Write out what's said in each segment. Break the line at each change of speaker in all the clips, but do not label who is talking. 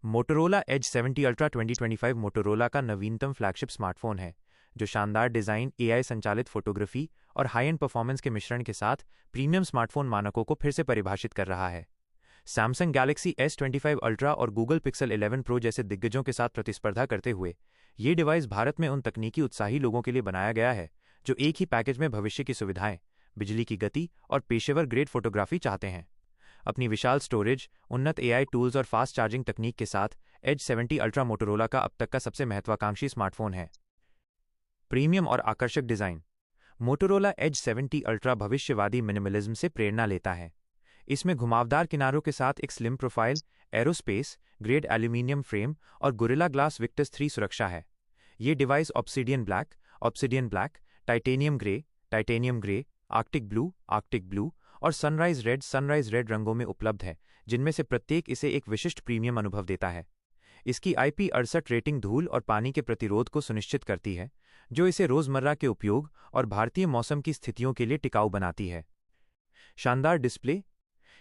Motorola Edge 70 ultra 2025 Motorola का नवीनतम flagship smartphone है जो शानदार डिज़ाइन, एआई संचालित फोटोग्राफी और हाई एंड परफॉर्मेंस के मिश्रण के साथ प्रीमियम स्मार्टफोन मानकों को फिर से परिभाषित कर रहा है। सैमसंग गैलेक्सी S25 अल्ट्रा और गूगल पिक्सल 11 प्रो जैसे दिग्गजों के साथ प्रतिस्पर्धा करते हुए ये डिवाइस भारत में उन तकनीकी उत्साही लोगों के लिए बनाया गया है जो एक ही पैकेज में भविष्य की सुविधाएं, बिजली की गति और पेशेवर ग्रेड फोटोग्राफी चाहते हैं। अपनी विशाल स्टोरेज, उन्नत एआई टूल्स और फास्ट चार्जिंग तकनीक के साथ एज 70 अल्ट्रा मोटोरोला का अब तक का सबसे महत्वाकांक्षी स्मार्टफोन है। प्रीमियम और आकर्षक डिज़ाइन। मोटोरोला एज 70 अल्ट्रा भविष्यवादी मिनिमलिज्म से प्रेरणा लेता है। इसमें घुमावदार किनारों के साथ एक slim profile, aerospace grade aluminium frame और गोरिल्ला ग्लास विक्टस 3 सुरक्षा है। ये device obsidian black, titanium grey, Arctic blue और सनराइज रेड रंगों में उपलब्ध है, जिनमें से प्रत्येक इसे एक विशिष्ट प्रीमियम अनुभव देता है। इसकी IP68 रेटिंग धूल और पानी के प्रतिरोध को सुनिश्चित करती है, जो इसे रोजमर्रा के उपयोग और भारतीय मौसम की स्थितियों के लिए टिकाऊ बनाती है। शानदार डिस्प्ले।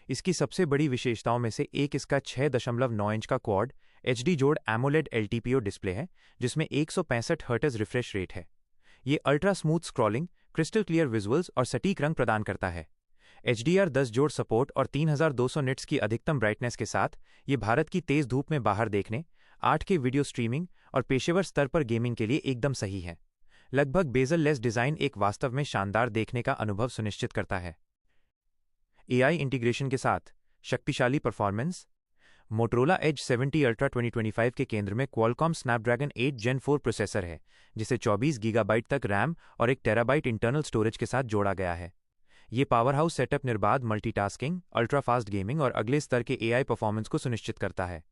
इसकी सबसे बड़ी विशेषताओं में से एक इसका 6.9 इंच का क्वाड HD जोड़ AMOLED LTPO डिस्प्ले है, जिसमें 165 हर्ट्ज रिफ्रेश रेट है। ये ultra smooth scrolling, crystal clear visuals और सटीक रंग प्रदान करता है। HDR10 जोड़ सपोर्ट और 3200 निट्स की अधिकतम ब्राइटनेस के साथ ये भारत की तेज धूप में बाहर देखने, 8K वीडियो स्ट्रीमिंग और पेशेवर स्तर पर गेमिंग के लिए एकदम सही है। लगभग बेजल लेस डिज़ाइन एक वास्तव में शानदार देखने का अनुभव सुनिश्चित करता है। AI इंटीग्रेशन के साथ शक्तिशाली परफॉर्मेंस। मोटोरोला एज 70 अल्ट्रा 2025 के केंद्र में क्वालकॉम स्नैपड्रैगन 8 Gen 4 प्रोसेसर है, जिसे 24 गीगाबाइट तक रैम और 1 टेराबाइट इंटरनल स्टोरेज के साथ जोड़ा गया है। ये पावरहाउस सेटअप निर्बाध मल्टीटास्किंग, अल्ट्रा फास्ट गेमिंग और अगले स्तर के AI परफॉर्मेंस को सुनिश्चित करता है।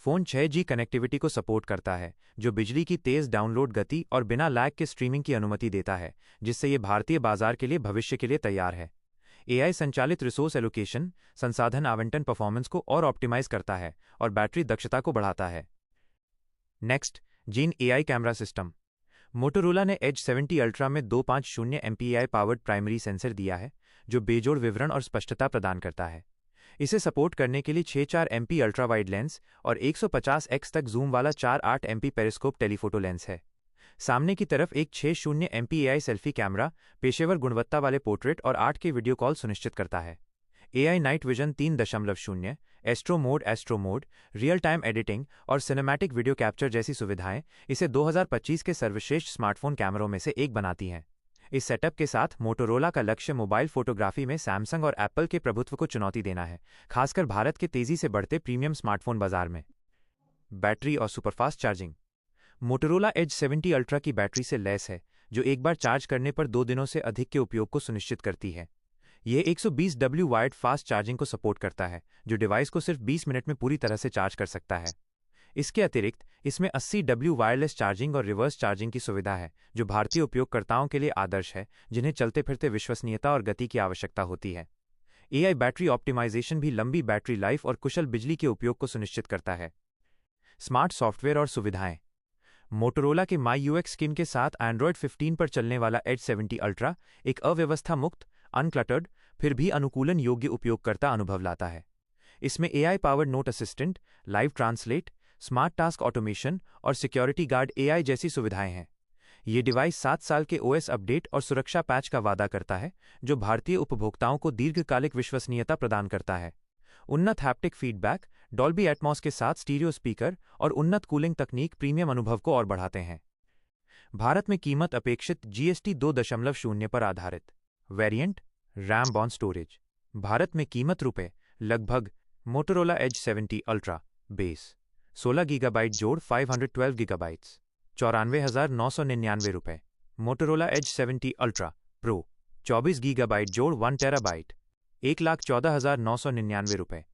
फ़ोन 6G कनेक्टिविटी को सपोर्ट करता है, जो बिजली की तेज़ डाउनलोड गति और बिना लैग के स्ट्रीमिंग की अनुमति देता है, जिससे ये भारतीय बाजार के लिए भविष्य के लिए तैयार है। AI संचालित रिसोर्स एलोकेशन, संसाधन आवंटन परफॉर्मेंस को और ऑप्टिमाइज करता है और बैटरी दक्षता को बढ़ाता है। Next gen AI camera system. Motorola ने एज 70 अल्ट्रा में 250 MP पावर्ड प्राइमरी सेंसर दिया है, जो बेजोड़ विवरण और स्पष्टता प्रदान करता है। इसे सपोर्ट करने के लिए 6.4 MP अल्ट्रा वाइड लेंस और 150x तक जूम वाला 4.8 MP पेरिस्कोप टेलीफोटो लेंस है। सामने की तरफ एक 60 MP AI सेल्फी कैमरा पेशेवर गुणवत्ता वाले पोर्ट्रेट और 8K वीडियो कॉल सुनिश्चित करता है। AI night vision 3.0, astro mode, real time editing और सिनेमैटिक वीडियो कैप्चर जैसी सुविधाएं इसे 2025 के सर्वश्रेष्ठ स्मार्टफोन कैमरों में से एक बनाती हैं। इस सेटअप के साथ मोटोरोला का लक्ष्य मोबाइल फोटोग्राफी में सैमसंग और एप्पल के प्रभुत्व को चुनौती देना है, खासकर भारत के तेजी से बढ़ते प्रीमियम स्मार्टफोन बाजार में। बैटरी और superfast charging. Motorola Edge 70 Ultra की बैटरी से लैस है, जो एक बार चार्ज करने पर 2 दिनों से अधिक के उपयोग को सुनिश्चित करती है। यह 120 W वायर्ड फास्ट चार्जिंग को सपोर्ट करता है, जो डिवाइस को सिर्फ 20 मिनट में पूरी तरह से चार्ज कर सकता है। इसके अतिरिक्त इसमें 80 W वायरलेस चार्जिंग और रिवर्स चार्जिंग की सुविधा है, जो भारतीय उपयोगकर्ताओं के लिए आदर्श है, जिन्हें चलते फिरते विश्वसनीयता और गति की आवश्यकता होती है। AI बैटरी ऑप्टिमाइजेशन भी लंबी बैटरी लाइफ और कुशल बिजली के उपयोग को सुनिश्चित करता है। स्मार्ट सॉफ्टवेयर और सुविधाएं। मोटोरोला के MyUX स्किन के साथ Android 15 पर चलने वाला एज 70 अल्ट्रा एक अव्यवस्था मुक्त, अनक्लटर्ड, फिर भी अनुकूलन योग्य उपयोगकर्ता अनुभव लाता है। इसमें AI powered note assistant, live translate, smart task automation और सिक्योरिटी गार्ड AI जैसी सुविधाएं हैं। ये डिवाइस 7 साल के OS अपडेट और सुरक्षा पैच का वादा करता है, जो भारतीय उपभोक्ताओं को दीर्घकालिक विश्वसनीयता प्रदान करता है। उन्नत हैप्टिक फीडबैक, डॉल्बी एटमॉस के साथ स्टीरियो स्पीकर और उन्नत कूलिंग तकनीक प्रीमियम अनुभव को और बढ़ाते हैं। भारत में कीमत अपेक्षित GST 2.0 पर आधारित। वेरिएंट रैम बॉन स्टोरेज। भारत में कीमत लगभग Motorola Edge 70 Ultra base 16 gigabyte जोड़ 512 gigabytes 94,999 Motorola Edge 70 Ultra Pro 24 gigabyte जोड़ 1 टेराबाइट 1,14,999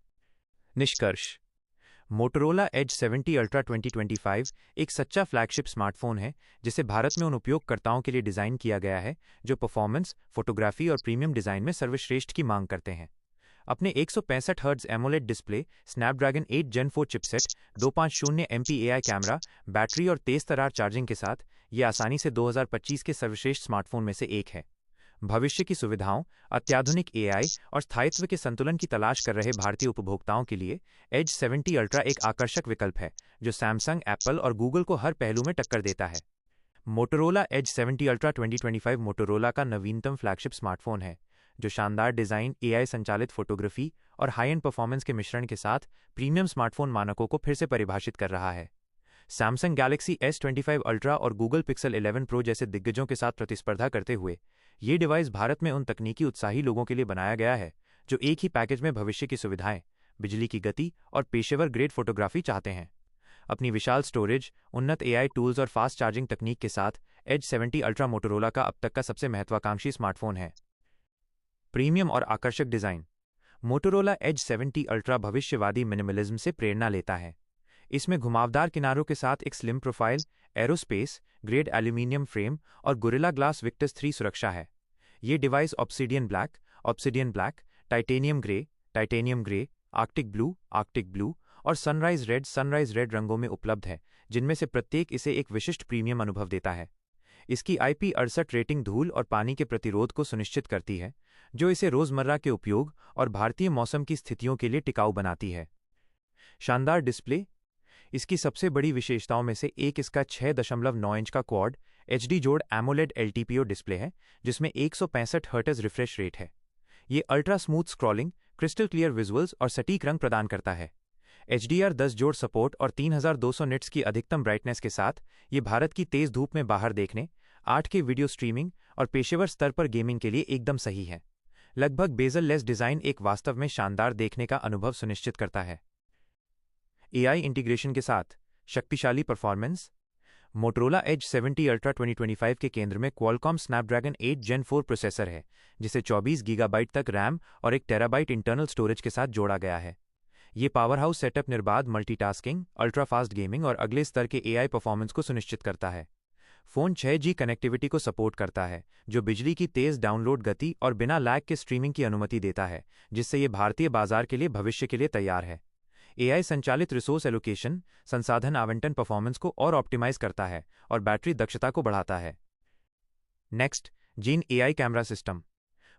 निष्कर्ष। मोटोरोला एज 70 अल्ट्रा 2025 एक सच्चा फ्लैगशिप स्मार्टफोन है, जिसे भारत में उन उपयोगकर्ताओं के लिए डिज़ाइन किया गया है जो परफॉर्मेंस, फोटोग्राफी और प्रीमियम डिज़ाइन में सर्वश्रेष्ठ की मांग करते हैं। अपने 165 hertz AMOLED display, Snapdragon 8 Gen 4 chipset, 250 MP AI camera, battery और तेज तरार चार्जिंग के साथ ये आसानी से 2025 के सर्वश्रेष्ठ स्मार्टफोन में से एक है। भविष्य की सुविधाओं, अत्याधुनिक एआई और स्थायित्व के संतुलन की तलाश कर रहे भारतीय उपभोक्ताओं के लिए एज 70 अल्ट्रा एक आकर्षक विकल्प है, जो सैमसंग, एप्पल और गूगल को हर पहलू में टक्कर देता है। मोटोरोला एज 70 अल्ट्रा 2025 मोटोरोला का नवीनतम फ्लैगशिप स्मार्टफोन है, जो शानदार डिज़ाइन, एआई संचालित फोटोग्राफी और हाई एंड परफॉर्मेंस के मिश्रण के साथ प्रीमियम स्मार्टफोन मानकों को फिर से परिभाषित कर रहा है। सैमसंग गैलेक्सी S25 अल्ट्रा और गूगल पिक्सल 11 प्रो जैसे दिग्गजों के साथ प्रतिस्पर्धा करते हुए ये डिवाइस भारत में उन तकनीकी उत्साही लोगों के लिए बनाया गया है जो एक ही पैकेज में भविष्य की सुविधाएं, बिजली की गति और पेशेवर ग्रेड फोटोग्राफी चाहते हैं। अपनी विशाल स्टोरेज, उन्नत एआई टूल्स और फास्ट चार्जिंग तकनीक के साथ एज 70 अल्ट्रा मोटोरोला का अब तक का सबसे महत्वाकांक्षी स्मार्टफोन है। प्रीमियम और आकर्षक डिज़ाइन। मोटोरोला एज 70 अल्ट्रा भविष्यवादी मिनिमलिज्म से प्रेरणा लेता है। इसमें घुमावदार किनारों के साथ एक slim profile, aerospace grade aluminium frame और गोरिल्ला ग्लास विक्टस 3 सुरक्षा है। ये device obsidian black, titanium grey, Arctic blue और सनराइज रेड रंगों में उपलब्ध है, जिनमें से प्रत्येक इसे एक विशिष्ट प्रीमियम अनुभव देता है। इसकी IP68 रेटिंग धूल और पानी के प्रतिरोध को सुनिश्चित करती है, जो इसे रोजमर्रा के उपयोग और भारतीय मौसम की स्थितियों के लिए टिकाऊ बनाती है। शानदार डिस्प्ले। इसकी सबसे बड़ी विशेषताओं में से एक इसका 6.9 इंच का क्वाड HD जोड़ AMOLED LTPO डिस्प्ले है, जिसमें 165 हर्ट्ज रिफ्रेश रेट है। ये ultra smooth scrolling, crystal clear visuals और सटीक रंग प्रदान करता है। HDR10 जोड़ सपोर्ट और 3200 निट्स की अधिकतम ब्राइटनेस के साथ ये भारत की तेज धूप में बाहर देखने, 8K वीडियो स्ट्रीमिंग और पेशेवर स्तर पर गेमिंग के लिए एकदम सही है। लगभग बेजल लेस डिज़ाइन एक वास्तव में शानदार देखने का अनुभव सुनिश्चित करता है। AI इंटीग्रेशन के साथ शक्तिशाली परफॉर्मेंस। मोटोरोला एज 70 अल्ट्रा 2025 के केंद्र में क्वालकॉम स्नैपड्रैगन 8 Gen 4 प्रोसेसर है, जिसे 24 गीगाबाइट तक रैम और 1 टेराबाइट इंटरनल स्टोरेज के साथ जोड़ा गया है। ये पावरहाउस सेटअप निर्बाध मल्टीटास्किंग, अल्ट्रा फास्ट गेमिंग और अगले स्तर के AI परफॉर्मेंस को सुनिश्चित करता है। फ़ोन 6G कनेक्टिविटी को सपोर्ट करता है, जो बिजली की तेज़ डाउनलोड गति और बिना लैग के स्ट्रीमिंग की अनुमति देता है, जिससे ये भारतीय बाजार के लिए भविष्य के लिए तैयार है। AI संचालित रिसोर्स एलोकेशन, संसाधन आवंटन परफॉर्मेंस को और ऑप्टिमाइज करता है और बैटरी दक्षता को बढ़ाता है। Next gen AI camera system.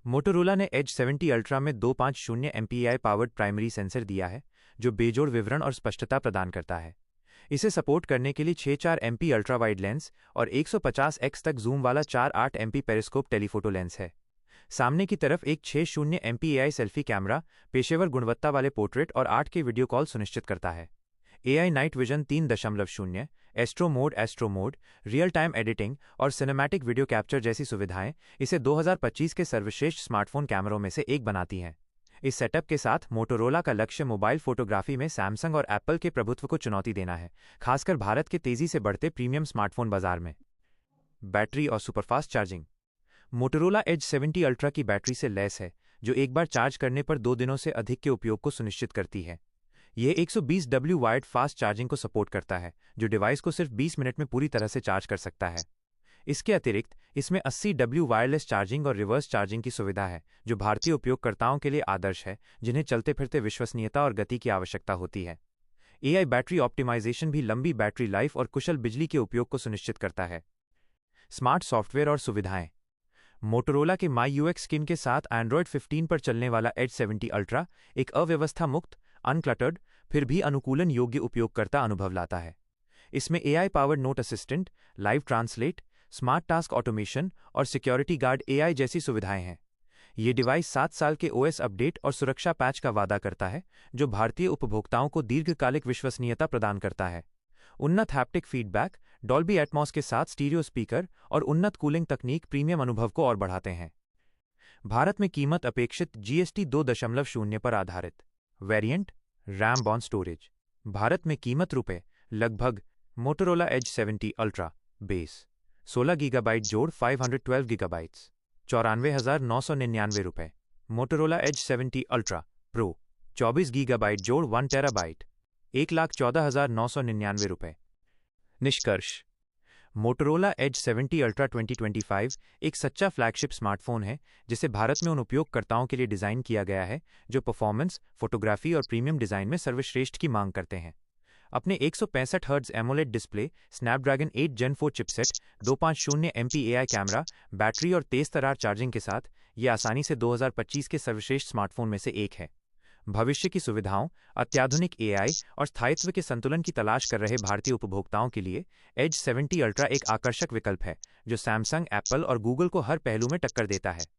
Motorola ने एज 70 अल्ट्रा में 250 MPI पावर्ड प्राइमरी सेंसर दिया है, जो बेजोड़ विवरण और स्पष्टता प्रदान करता है। इसे सपोर्ट करने के लिए 6.4 MP अल्ट्रा वाइड लेंस और 150x तक जूम वाला 4.8 MP पेरिस्कोप टेलीफोटो लेंस है। सामने की तरफ एक 60 MP AI सेल्फी कैमरा पेशेवर गुणवत्ता वाले पोर्ट्रेट और 8K वीडियो कॉल सुनिश्चित करता है। AI night vision 3.0, astro mode, real time editing और सिनेमैटिक वीडियो कैप्चर जैसी सुविधाएं इसे 2025 के सर्वश्रेष्ठ स्मार्टफोन कैमरों में से एक बनाती हैं। इस सेटअप के साथ मोटोरोला का लक्ष्य मोबाइल फोटोग्राफी में सैमसंग और एप्पल के प्रभुत्व को चुनौती देना है, खासकर भारत के तेजी से बढ़ते प्रीमियम स्मार्टफोन बाजार में। बैटरी और superfast charging. Motorola Edge 70 Ultra की बैटरी से लैस है, जो एक बार चार्ज करने पर 2 दिनों से अधिक के उपयोग को सुनिश्चित करती है। यह 120W वायर्ड फास्ट चार्जिंग को सपोर्ट करता है, जो डिवाइस को सिर्फ 20 मिनट में पूरी तरह से चार्ज कर सकता है। इसके अतिरिक्त इसमें 80W वायरलेस चार्जिंग और रिवर्स चार्जिंग की सुविधा है, जो भारतीय उपयोगकर्ताओं के लिए आदर्श है, जिन्हें चलते फिरते विश्वसनीयता और गति की आवश्यकता होती है। AI बैटरी ऑप्टिमाइजेशन भी लंबी बैटरी लाइफ और कुशल बिजली के उपयोग को सुनिश्चित करता है। स्मार्ट सॉफ्टवेयर और सुविधाएं। मोटोरोला के MyUX स्किन के साथ Android 15 पर चलने वाला एज 70 अल्ट्रा एक अव्यवस्था मुक्त, अनक्लटर्ड, फिर भी अनुकूलन योग्य उपयोगकर्ता अनुभव लाता है। इसमें AI powered note assistant, live translate, smart task automation और सिक्योरिटी गार्ड AI जैसी सुविधाएं हैं। ये डिवाइस 7 साल के OS अपडेट और सुरक्षा पैच का वादा करता है, जो भारतीय उपभोक्ताओं को दीर्घकालिक विश्वसनीयता प्रदान करता है। उन्नत हैप्टिक फीडबैक, डॉल्बी एटमॉस के साथ स्टीरियो स्पीकर और उन्नत कूलिंग तकनीक प्रीमियम अनुभव को और बढ़ाते हैं। भारत में कीमत अपेक्षित GST 2.0 पर आधारित। वेरिएंट रैम बॉन स्टोरेज। भारत में कीमत लगभग Motorola Edge 70 Ultra base 16 gigabyte जोड़ 512 गीगाबाइट्स 94,999 रुपये। Motorola Edge 70 Ultra Pro 24 gigabyte जोड़ 1 टेराबाइट 1,14,999 रुपये। निष्कर्ष। मोटोरोला एज 70 अल्ट्रा 2025 एक सच्चा फ्लैगशिप स्मार्टफोन है, जिसे भारत में उन उपयोगकर्ताओं के लिए डिज़ाइन किया गया है जो परफॉर्मेंस, फोटोग्राफी और प्रीमियम डिज़ाइन में सर्वश्रेष्ठ की मांग करते हैं। अपने 165 हर्ट्ज एमोलेड डिस्प्ले, स्नैपड्रैगन 8 जेन 4 chipset, 250 MP AI camera, battery और तेज तरार चार्जिंग के साथ ये आसानी से 2025 के सर्वश्रेष्ठ स्मार्टफोन में से एक है। भविष्य की सुविधाओं, अत्याधुनिक AI और स्थायित्व के संतुलन की तलाश कर रहे भारतीय उपभोक्ताओं के लिए एज 70 अल्ट्रा एक आकर्षक विकल्प है, जो सैमसंग, एप्पल और गूगल को हर पहलू में टक्कर देता है।